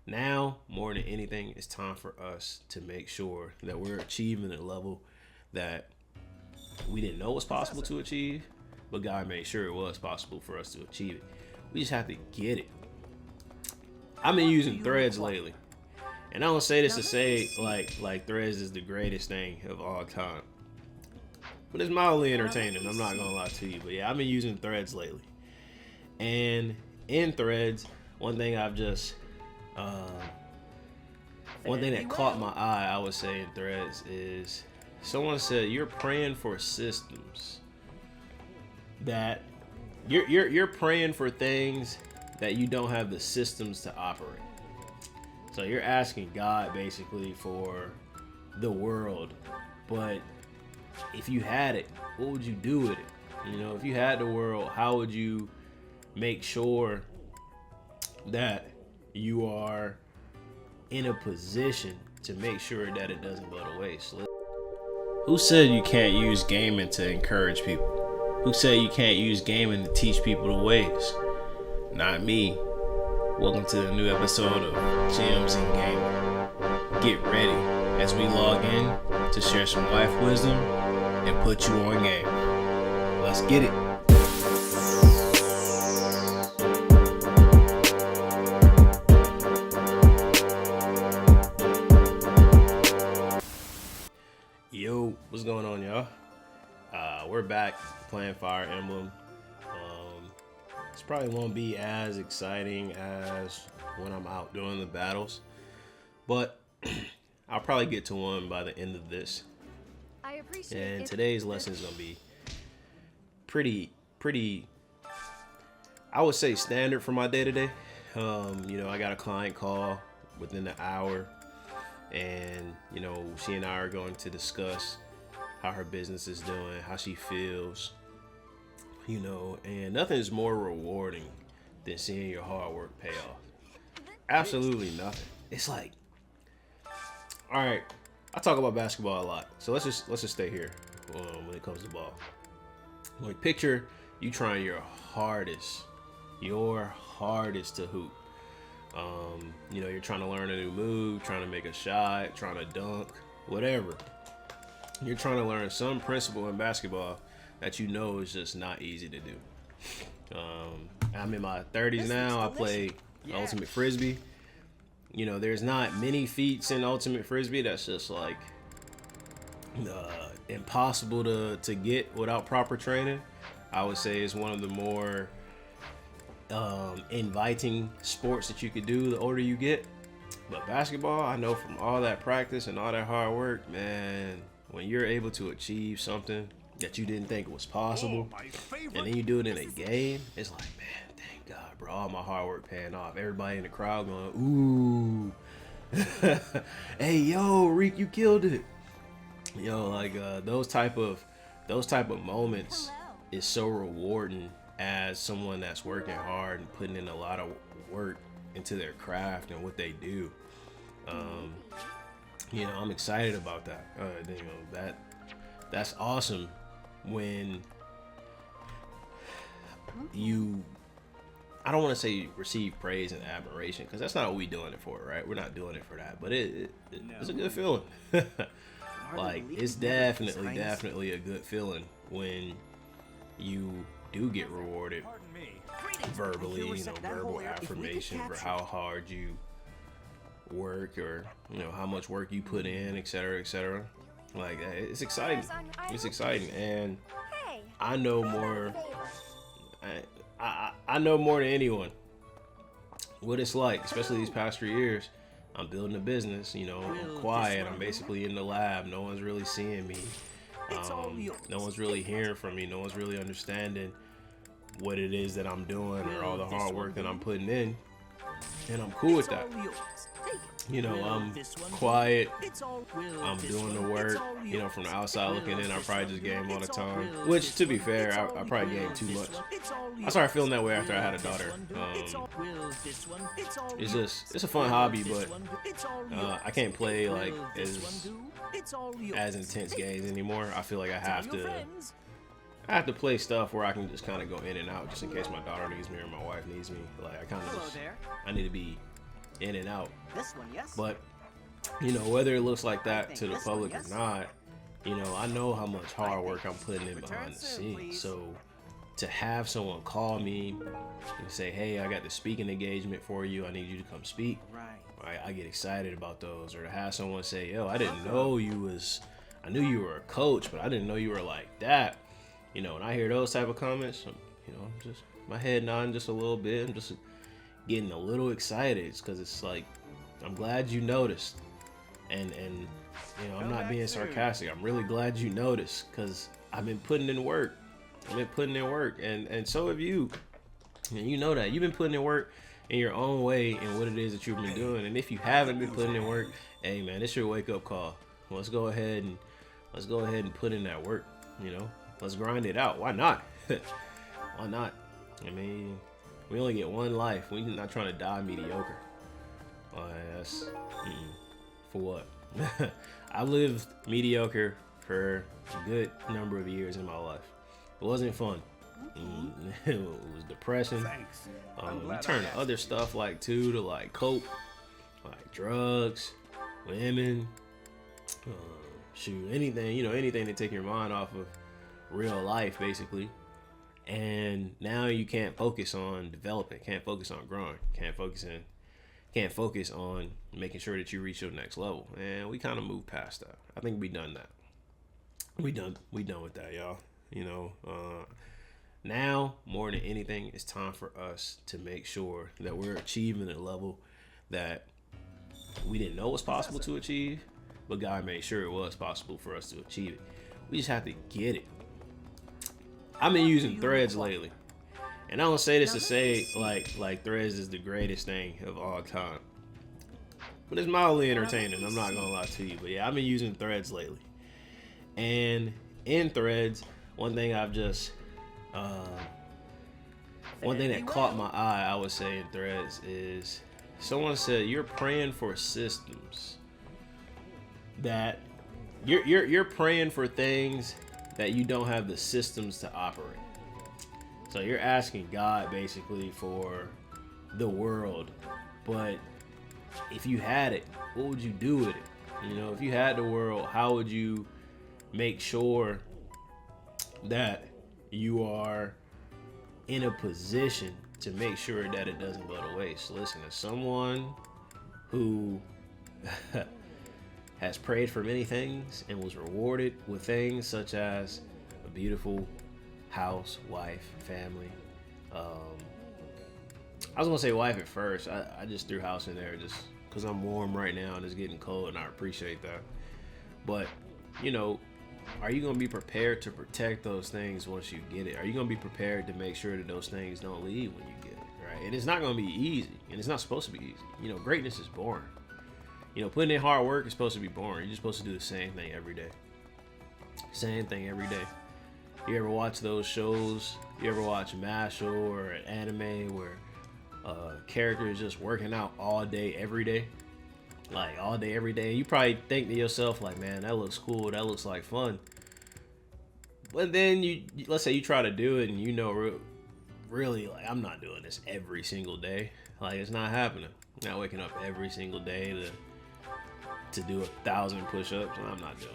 Now, more than anything, it's time for us to make sure that we're achieving a level that we didn't know was possible to achieve, but God made sure it was possible for us to achieve it. We just have to get it. I've been using Threads lately, and I don't say this to say like Threads is the greatest thing of all time, but it's mildly entertaining. I'm not gonna lie to you, but yeah, I've been using Threads lately, and in Threads, one thing I've just one thing that caught my eye, I would say, in Threads is someone said you're praying for systems that you're praying for things that you don't have the systems to operate. So you're asking God basically for the world, but if you had it, what would you do with it? You know, if you had the world, how would you make sure that you are in a position to make sure that it doesn't go to waste? Who said you can't use gaming to encourage people? Who said you can't use gaming to teach people the ways? Not me. Welcome to the new episode of Gems and Gaming. Get ready as we log in to share some life wisdom and put you on game. Let's get it. Yo, what's going on, y'all? We're back playing Fire Emblem. This probably won't be as exciting as when I'm out doing the battles, but I'll probably get to one by the end of this. I appreciate And it. today's lesson is gonna be pretty, I would say standard for my day to day. I got a client call within the hour, and she and I are going to discuss how her business is doing, how she feels, and nothing is more rewarding than seeing your hard work pay off. Absolutely nothing. It's like, all right, I talk about basketball a lot, so let's just stay here when it comes to ball. Like, picture you trying your hardest to hoop. You're trying to learn a new move, trying to make a shot, trying to dunk, whatever. You're trying to learn some principle in basketball that is just not easy to do. I'm in my 30s now. I play Ultimate Frisbee. There's not many feats in Ultimate Frisbee that's just like impossible to get without proper training. I would say it's one of the more inviting sports that you could do the older you get. But basketball, I know from all that practice and all that hard work, man, when you're able to achieve something that you didn't think was possible, and then you do it in a game, it's like, man, thank God, bro, all my hard work paying off. Everybody in the crowd going, ooh, hey, yo, Reek, you killed it. Those type of moments is so rewarding as someone that's working hard and putting in a lot of work into their craft and what they do. I'm excited about that. That's awesome when you, I don't want to say receive praise and admiration, because that's not what we're doing it for, right? We're not doing it for that, but it's a good feeling. Like, it's definitely a good feeling when you do get rewarded verbally, verbal affirmation for how hard you work, or how much work you put in, etc. Like, it's exciting. It's exciting, and I know more. I know more than anyone what it's like, especially these past 3 years. I'm building a business, I'm quiet. I'm basically in the lab. No one's really seeing me. No one's really hearing from me. No one's really understanding what it is that I'm doing or all the hard work that I'm putting in. And I'm cool with that. I'm quiet. I'm doing the work. From the outside looking in, I probably just game all the time. Which, to be fair, I probably game too much. I started feeling that way after I had a daughter. It's a fun hobby, but I can't play like as intense games anymore. I feel like I have to play stuff where I can just kind of go in and out, just in case my daughter needs me or my wife needs me. Like, I need to be in and out. This one, yes. But you know, whether it looks like that to the public or not, you know, I know how much hard work I'm putting in behind the scenes. So to have someone call me and say, hey, I got the speaking engagement for you, I need you to come speak, right? I get excited about those. Or to have someone say, yo, I didn't know I knew you were a coach, but I didn't know you were like that. You know, when I hear those type of comments, you know, just my head nodding just a little bit. I'm just getting a little excited because it's like, I'm glad you noticed. And you know, I'm not being sarcastic. I'm really glad you noticed because I've been putting in work. And so have you. And you know that. You've been putting in work in your own way in what it is that you've been doing. And if you haven't been putting in work, hey man, it's your wake up call. Let's go ahead and put in that work, you know? Let's grind it out. Why not? Why not? I mean, we only get one life. We're not trying to die mediocre. That's for what? I lived mediocre for a good number of years in my life. It wasn't fun. It was depressing. We turned to other stuff like to like cope, like drugs, women, shoot, anything, you know, anything to take your mind off of real life, basically. And now you can't focus on developing, can't focus on growing, can't focus on making sure that you reach your next level. And we kind of moved past that. I think we done that. We done with that, y'all. You know, now more than anything, it's time for us to make sure that we're achieving a level that we didn't know was possible to achieve, but God made sure it was possible for us to achieve it. We just have to get it. I've been using Threads lately, and I don't say this to say like Threads is the greatest thing of all time, but it's mildly entertaining. I'm not gonna lie to you, but yeah, I've been using Threads lately, and in Threads, one thing that caught my eye, I would say in Threads is someone said you're praying for systems that you're praying for things that you don't have the systems to operate. So you're asking God basically for the world, but if you had it, what would you do with it? You know, if you had the world, how would you make sure that you are in a position to make sure that it doesn't go to waste? Listen, as someone who has prayed for many things and was rewarded with things such as a beautiful house, wife, family. I was gonna say wife at first. I just threw house in there just because I'm warm right now and it's getting cold, and I appreciate that. But you know, are you gonna be prepared to protect those things once you get it? Are you gonna be prepared to make sure that those things don't leave when you get it, right? And it's not gonna be easy, and it's not supposed to be easy. You know, greatness is boring. You know, putting in hard work is supposed to be boring. You're just supposed to do the same thing every day. Same thing every day. You ever watch those shows? You ever watch Mashle or an anime where character is just working out all day, every day? Like all day, every day. You probably think to yourself, like, man, that looks cool. That looks like fun. But then let's say you try to do it and you know, really, like, I'm not doing this every single day. Like, it's not happening. I'm not waking up every single day to do 1,000 push-ups. I'm not doing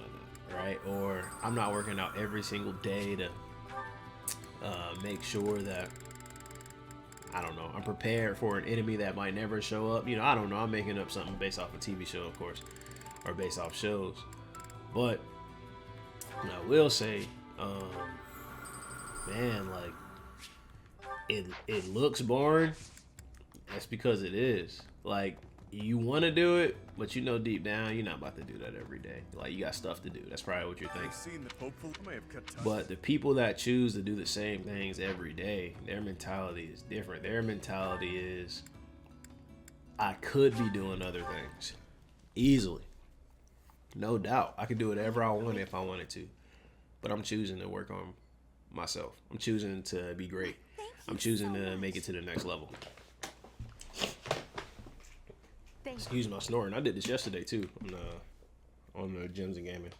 that, right? Or I'm not working out every single day to make sure that, I don't know, I'm prepared for an enemy that might never show up. You know, I don't know. I'm making up something based off a TV show, of course, or based off shows. But I will say, man, like, it looks boring. That's because it is. Like, you want to do it, but you know deep down you're not about to do that every day. Like, you got stuff to do. That's probably what you're thinking. But the people that choose to do the same things every day, their mentality is different. Their mentality is, I could be doing other things easily. No doubt. I could do whatever I want if I wanted to. But I'm choosing to work on myself. I'm choosing to be great. I'm choosing to make it to the next level. Excuse my snoring. I did this yesterday too on the Gyms and Gaming.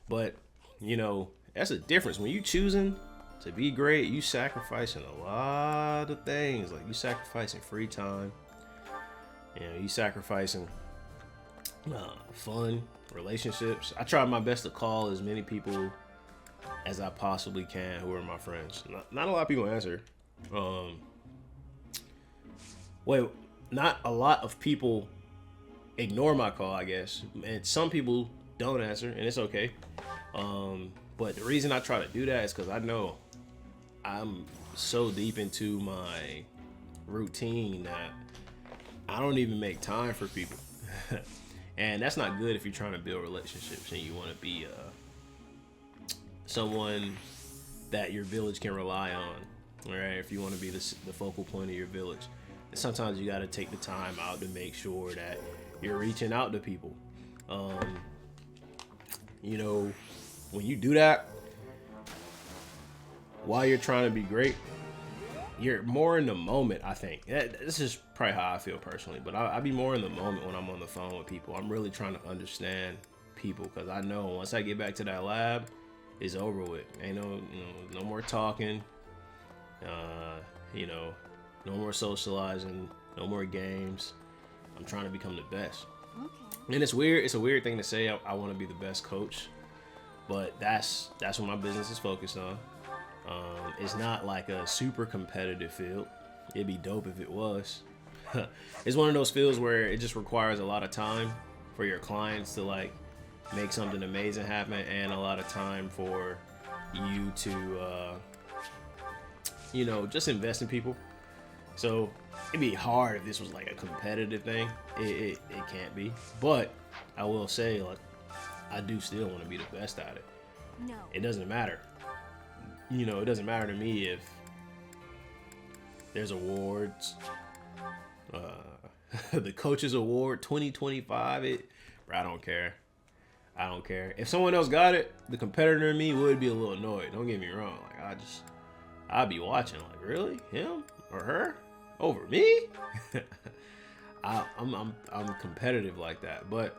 But you know, that's a difference. When you choosing to be great, you sacrificing a lot of things. Like, you sacrificing free time. You know, you sacrificing fun, relationships. I try my best to call as many people as I possibly can who are my friends. Not a lot of people answer. Not a lot of people ignore my call, I guess. And some people don't answer, and it's okay. But the reason I try to do that is because I know I'm so deep into my routine that I don't even make time for people. And that's not good if you're trying to build relationships and you want to be someone that your village can rely on, right? If you want to be the focal point of your village. And sometimes you got to take the time out to make sure that you're reaching out to people. You know, when you do that, while you're trying to be great, you're more in the moment, I think. This is probably how I feel personally, but I be more in the moment when I'm on the phone with people. I'm really trying to understand people because I know once I get back to that lab, it's over with. Ain't no more talking. No more socializing. No more games. I'm trying to become the best. Okay. And it's weird. It's a weird thing to say. I want to be the best coach, but that's what my business is focused on. It's not like a super competitive field. It'd be dope if it was. It's one of those fields where it just requires a lot of time for your clients to like make something amazing happen, and a lot of time for you to, just invest in people. So it'd be hard if this was like a competitive thing. It can't be. But I will say, like, I do still want to be the best at it. No. It doesn't matter. It doesn't matter to me if there's awards. The Coaches Award 2025. I don't care. If someone else got it, the competitor in me would be a little annoyed. Don't get me wrong. Like I'd be watching. Like, really, him or her over me? I'm competitive like that, but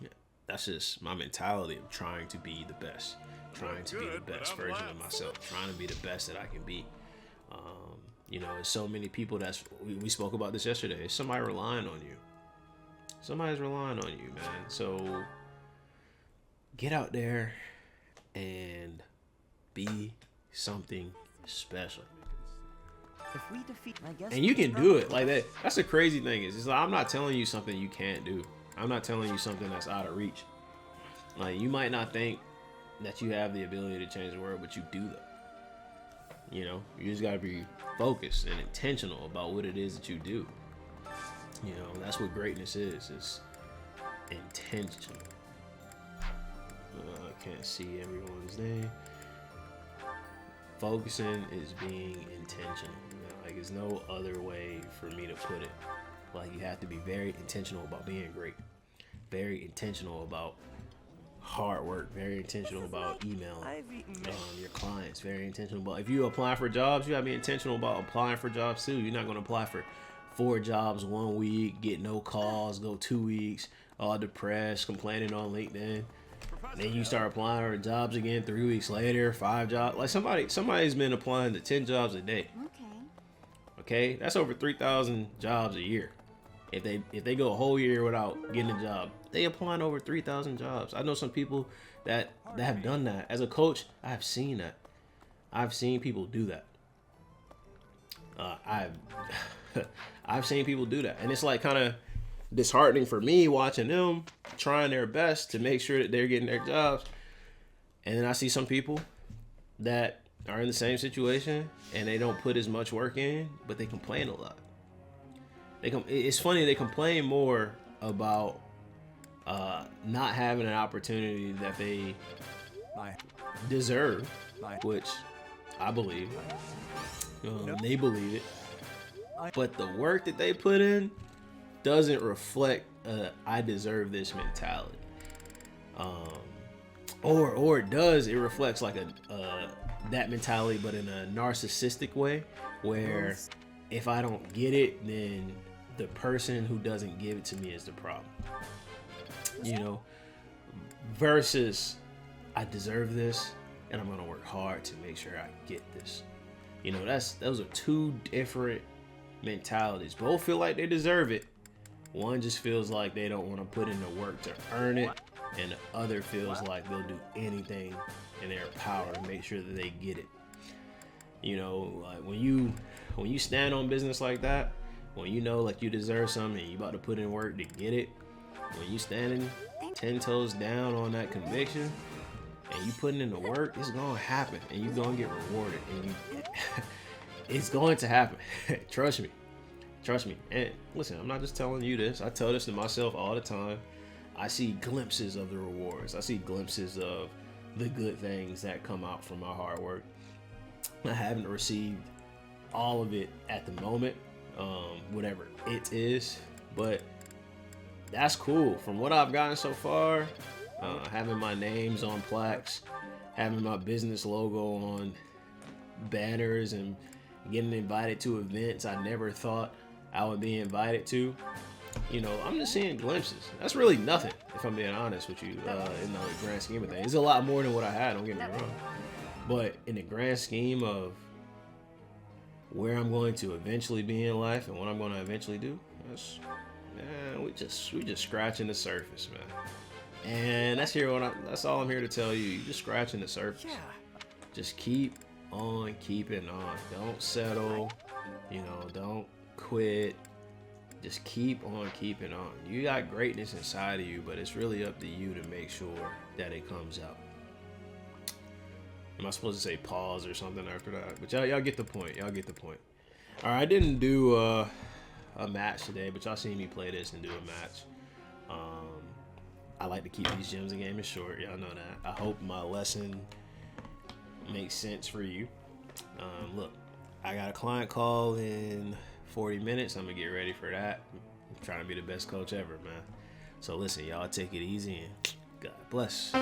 yeah, that's just my mentality of trying to be the best. Trying to be the best version of myself, trying to be the best that I can be. There's so many people we spoke about this yesterday. There's somebody relying on you. Somebody's relying on you, man. So get out there and be something special. If we defeat, and you can do it like that. That's the crazy thing is like, I'm not telling you something you can't do. I'm not telling you something that's out of reach. Like, you might not think that you have the ability to change the world, but you do that. You just gotta be focused and intentional about what it is that you do. That's what greatness is. It's intentional. I can't see everyone's name. Focusing is being intentional. Like, there's no other way for me to put it. Like, you have to be very intentional about being great. Very intentional about hard work, very intentional about emailing your clients, very intentional about, if you apply for jobs, you gotta be intentional about applying for jobs too. You're not gonna apply for 4 jobs 1 week, get no calls, go 2 weeks, all depressed, complaining on LinkedIn. Then you start applying for jobs again 3 weeks later, 5 jobs. Like, somebody's been applying to 10 jobs a day. Okay, that's over 3,000 jobs a year. If they go a whole year without getting a job, they applying over 3,000 jobs. I know some people that have done that. As a coach, I've seen that. I've seen people do that. I've seen people do that, and it's like kind of disheartening for me watching them trying their best to make sure that they're getting their jobs, and then I see some people that are in the same situation and they don't put as much work in, but they complain a lot. It's funny, they complain more about not having an opportunity that they deserve, which I believe. They believe it. But the work that they put in doesn't reflect I deserve this mentality. Or it does. It reflects like that mentality, but in a narcissistic way, where if I don't get it, then the person who doesn't give it to me is the problem. Versus I deserve this and I'm gonna work hard to make sure I get this. Those are two different mentalities. Both feel like they deserve it. One just feels like they don't want to put in the work to earn it, and the other feels like they'll do anything in their power to make sure that they get it. You know, like when you stand on business like that, when you know like you deserve something and you about to put in work to get it, when you standing 10 toes down on that conviction and you putting in the work, it's gonna happen and you're gonna get rewarded, and you it's going to happen. Trust me. And listen, I'm not just telling you this. I tell this to myself all the time. I see glimpses of the rewards. I see glimpses of the good things that come out from my hard work. I haven't received all of it at the moment, whatever it is, but that's cool. From what I've gotten so far, having my names on plaques, having my business logo on banners, and getting invited to events I never thought I would be invited to. You know, I'm just seeing glimpses. That's really nothing, if I'm being honest with you, in the grand scheme of things. It's a lot more than what I had, don't get me wrong. But in the grand scheme of where I'm going to eventually be in life and what I'm going to eventually do, we just scratching the surface, man. And that's all I'm here to tell you. You just scratching the surface. Just keep on keeping on. Don't settle. You know, don't quit. Just keep on keeping on. You got greatness inside of you, but it's really up to you to make sure that it comes out. Am I supposed to say pause or something after that? But y'all get the point. Y'all get the point. All right, I didn't do a match today, but y'all seen me play this and do a match. I like to keep these gems and gaming short. Y'all know that. I hope my lesson makes sense for you. Look, I got a client call in 40 minutes. I'm gonna get ready for that. I'm trying to be the best coach ever, man. So listen, y'all take it easy and God bless.